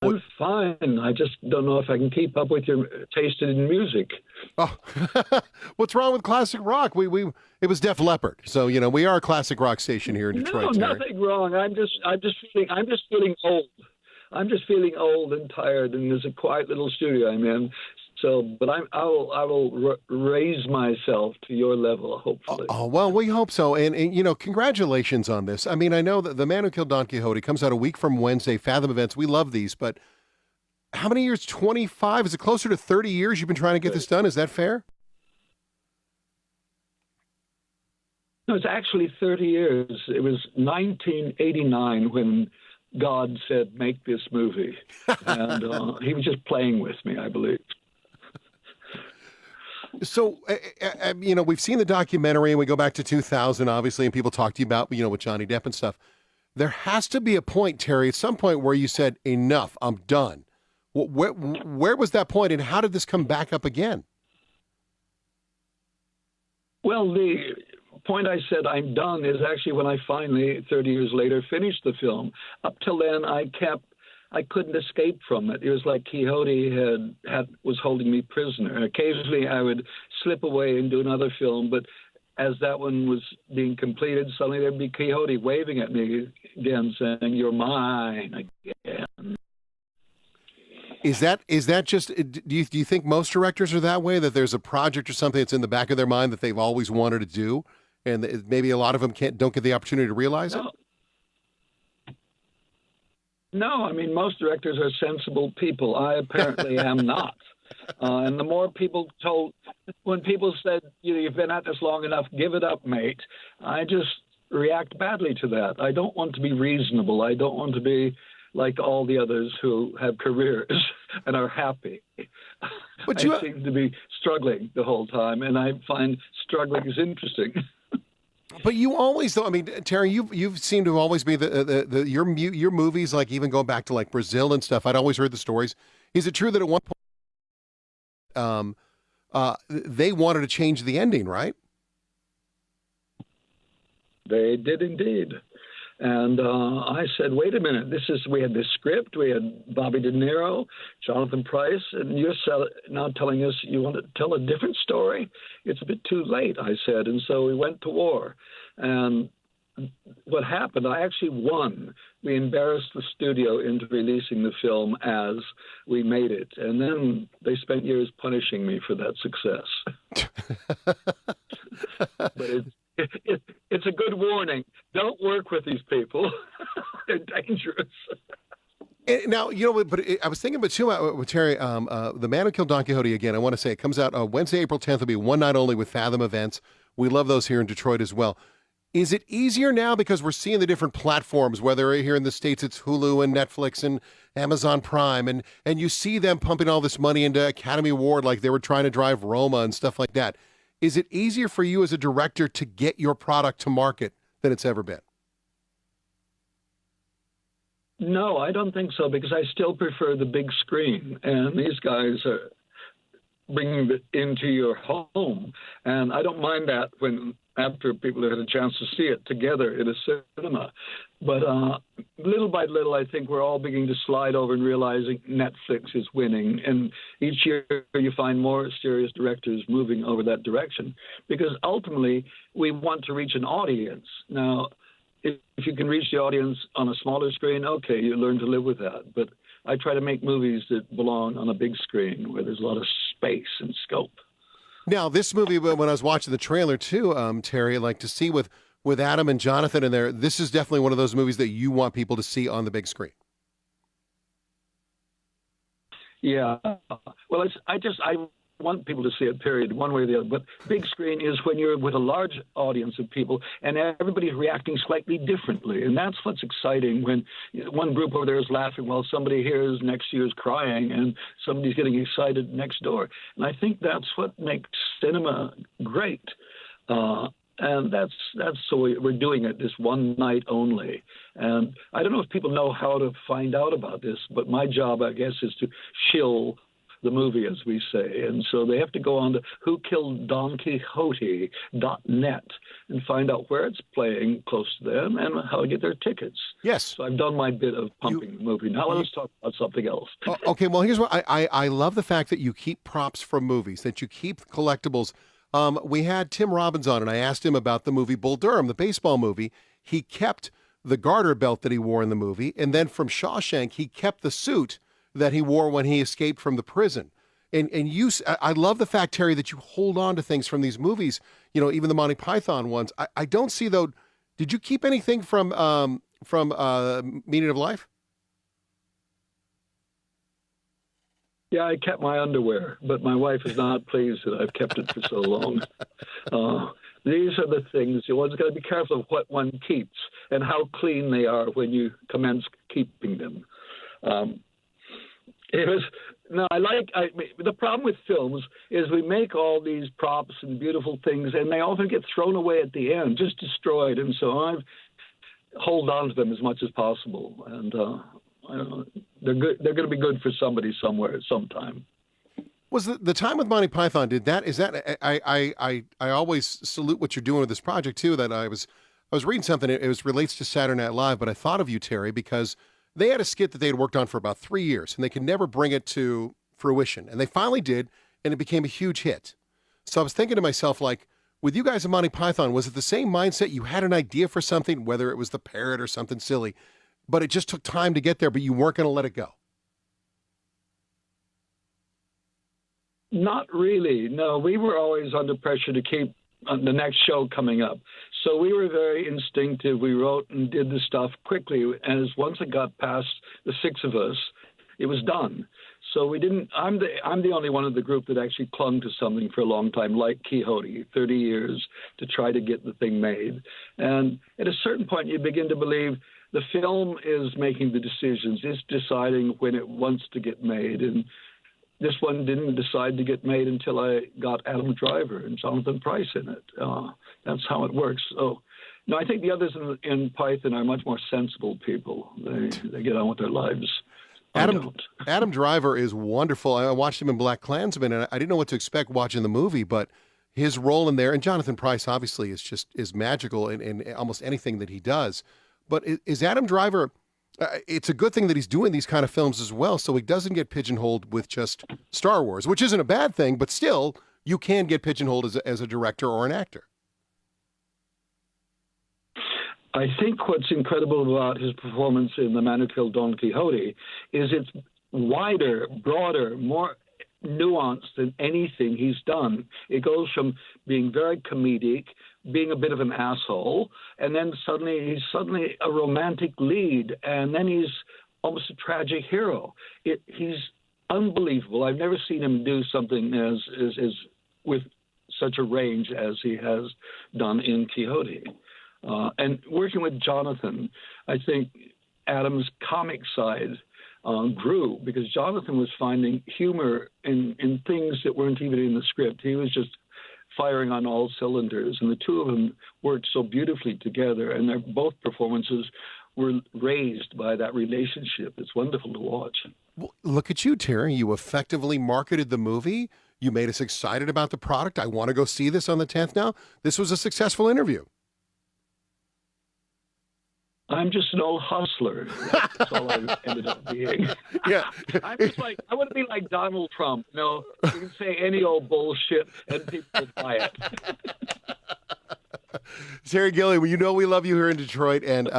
I'm fine. I just don't know if I can keep up with your taste in music. Oh, what's wrong with classic rock? It was Def Leppard, so we are a classic rock station here in No, Detroit, Terry. nothing wrong. I'm just feeling old. I'm just feeling old and tired, and there's a quiet little studio I'm in. So, but I will raise myself to your level, Oh, hopefully. oh, well, we hope so, and congratulations on this. I mean, I know that The Man Who Killed Don Quixote comes out a week from Wednesday. Fathom Events, we love these, but how many years? 25? Is it closer to 30 years you've been trying to get this done? Is that fair? No, it's actually 30 years. It was 1989 when God said, "Make this movie," and he was just playing with me, I believe. So, we've seen the documentary, and we go back to 2000, obviously, and people talk to you about, with Johnny Depp and stuff. There has to be a point, Terry, at some point where you said, enough, I'm done. Where was that point, and how did this come back up again? Well, the point I said I'm done is actually when I finally, 30 years later, finished the film. Up till then, I couldn't escape from it. It was like Quixote was holding me prisoner. Occasionally, I would slip away and do another film, but as that one was being completed, suddenly there'd be Quixote waving at me again, saying, "You're mine again." Is that just? Do you think most directors are that way? That there's a project or something that's in the back of their mind that they've always wanted to do, and maybe a lot of them don't get the opportunity to realize it. No, no, I mean, most directors are sensible people. I apparently am not. And the more when people said, "You've been at this long enough, give it up, mate," I just react badly to that. I don't want to be reasonable. I don't want to be like all the others who have careers and are happy. But I seem to be struggling the whole time, and I find struggling is interesting. But you always, though, I mean, Terry, you've seemed to always be your movies, like even going back to like Brazil and stuff. I'd always heard the stories. Is it true that at one point, they wanted to change the ending, right? They did indeed. And I said, "Wait a minute, we had this script, we had Bobby De Niro, Jonathan Pryce, and you're now telling us you want to tell a different story? It's a bit too late," I said. And so we went to war. And what happened, I actually won. We embarrassed the studio into releasing the film as we made it. And then they spent years punishing me for that success. But it's a good warning. Don't work with these people. They're dangerous. And now, but I was thinking about too, with Terry, The Man Who Killed Don Quixote, again, I want to say it comes out Wednesday, April 10th. Will be one night only with Fathom Events. We love those here in Detroit as well. Is it easier now because we're seeing the different platforms, whether here in the States it's Hulu and Netflix and Amazon Prime, and you see them pumping all this money into Academy Award like they were trying to drive Roma and stuff like that. Is it easier for you as a director to get your product to market than it's ever been? No, I don't think so, because I still prefer the big screen. And these guys are bringing it into your home. And I don't mind that after people have had a chance to see it together in a cinema. But little by little, I think we're all beginning to slide over and realizing Netflix is winning. And each year you find more serious directors moving over that direction, because ultimately we want to reach an audience. Now, if you can reach the audience on a smaller screen, okay, you learn to live with that. But I try to make movies that belong on a big screen where there's a lot of space and scope. Now, this movie, when I was watching the trailer too, Terry, like to see with Adam and Jonathan in there, this is definitely one of those movies that you want people to see on the big screen. Yeah. Well, I want people to see it, period, one way or the other. But big screen is when you're with a large audience of people and everybody's reacting slightly differently. And that's what's exciting, when one group over there is laughing while somebody here next to you is crying and somebody's getting excited next door. And I think that's what makes cinema great. And that's so we're doing it this one night only. And I don't know if people know how to find out about this, but my job, I guess, is to shill the movie, as we say. And so they have to go on to whokilledDonQuixote.net and find out where it's playing close to them and how to get their tickets. Yes. So I've done my bit of pumping the movie. Now let's talk about something else. Okay, well, here's what I love the fact that you keep props from movies, that you keep collectibles. We had Tim Robbins on, and I asked him about the movie Bull Durham, the baseball movie. He kept the garter belt that he wore in the movie, and then from Shawshank, he kept the suit that he wore when he escaped from the prison. And I love the fact, Terry, that you hold on to things from these movies, even the Monty Python ones. I don't see, though, did you keep anything from Meaning of Life? Yeah, I kept my underwear, but my wife is not pleased that I've kept it for so long. These are the things one's got to be careful of what one keeps and how clean they are when you commence keeping them. The problem with films is we make all these props and beautiful things, and they often get thrown away at the end, just destroyed. And so I hold on to them as much as possible, and they're good. They're going to be good for somebody somewhere at some time. Was the time with Monty Python? I always salute what you're doing with this project too. That I was reading something. It relates to Saturday Night Live, but I thought of you, Terry, because they had a skit that they had worked on for about 3 years, and they could never bring it to fruition, and they finally did, and it became a huge hit. So I was thinking to myself, like, with you guys at Monty Python, was it the same mindset? You had an idea for something, whether it was the parrot or something silly, but it just took time to get there, but you weren't going to let it go. Not really. No, we were always under pressure to keep the next show coming up. So we were very instinctive. We wrote and did the stuff quickly. And once it got past the six of us, it was done. So we didn't. I'm the only one of the group that actually clung to something for a long time, like Quixote, 30 years to try to get the thing made. And at a certain point, you begin to believe the film is making the decisions. It's deciding when it wants to get made. And this one didn't decide to get made until I got Adam Driver and Jonathan Pryce in it. That's how it works. So, no, I think the others in Python are much more sensible people. They get on with their lives. Adam Driver is wonderful. I watched him in Black Klansman, and I didn't know what to expect watching the movie, but his role in there, and Jonathan Pryce obviously is magical in almost anything that he does. But is Adam Driver... it's a good thing that he's doing these kind of films as well, so he doesn't get pigeonholed with just Star Wars, which isn't a bad thing, but still, you can get pigeonholed as a director or an actor. I think what's incredible about his performance in The Man Who Killed Don Quixote is it's wider, broader, more nuanced than anything he's done. It goes from being very comedic, being a bit of an asshole, and then he's suddenly a romantic lead, and then he's almost a tragic hero. He's unbelievable. I've never seen him do something as with such a range as he has done in Quixote. And working with Jonathan, I think Adam's comic side grew because Jonathan was finding humor in things that weren't even in the script. He was just firing on all cylinders, and the two of them worked so beautifully together, and their both performances were raised by that relationship. It's wonderful to watch. Well, look at you, Terry. You effectively marketed the movie. You made us excited about the product. I want to go see this on the 10th now. This was a successful interview. I'm just an old hustler. That's all I ended up being. Yeah. I'm just like, I want to be like Donald Trump. You can say any old bullshit and people will buy it. Terry Gilliam, we love you here in Detroit. And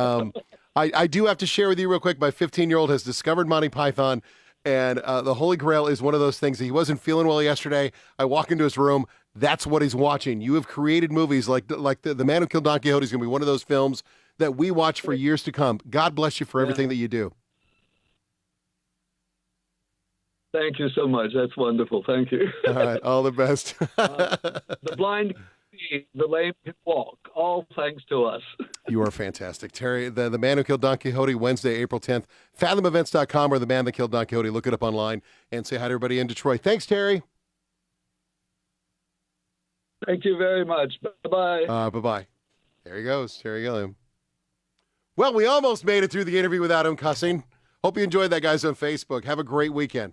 I do have to share with you real quick, my 15-year-old has discovered Monty Python. And the Holy Grail is one of those things that he wasn't feeling well yesterday. I walk into his room. That's what he's watching. You have created movies like the Man Who Killed Don Quixote is going to be one of those films that we watch for years to come. God bless you for everything that you do. Thank you so much. That's wonderful. Thank you. All right. All the best. The blind can see, the lame can walk. All thanks to us. You are fantastic. Terry, the Man Who Killed Don Quixote, Wednesday, April 10th. FathomEvents.com or The Man That Killed Don Quixote. Look it up online and say hi to everybody in Detroit. Thanks, Terry. Thank you very much. Bye-bye. Bye-bye. There he goes, Terry Gilliam. Well, we almost made it through the interview without him cussing. Hope you enjoyed that, guys, on Facebook. Have a great weekend.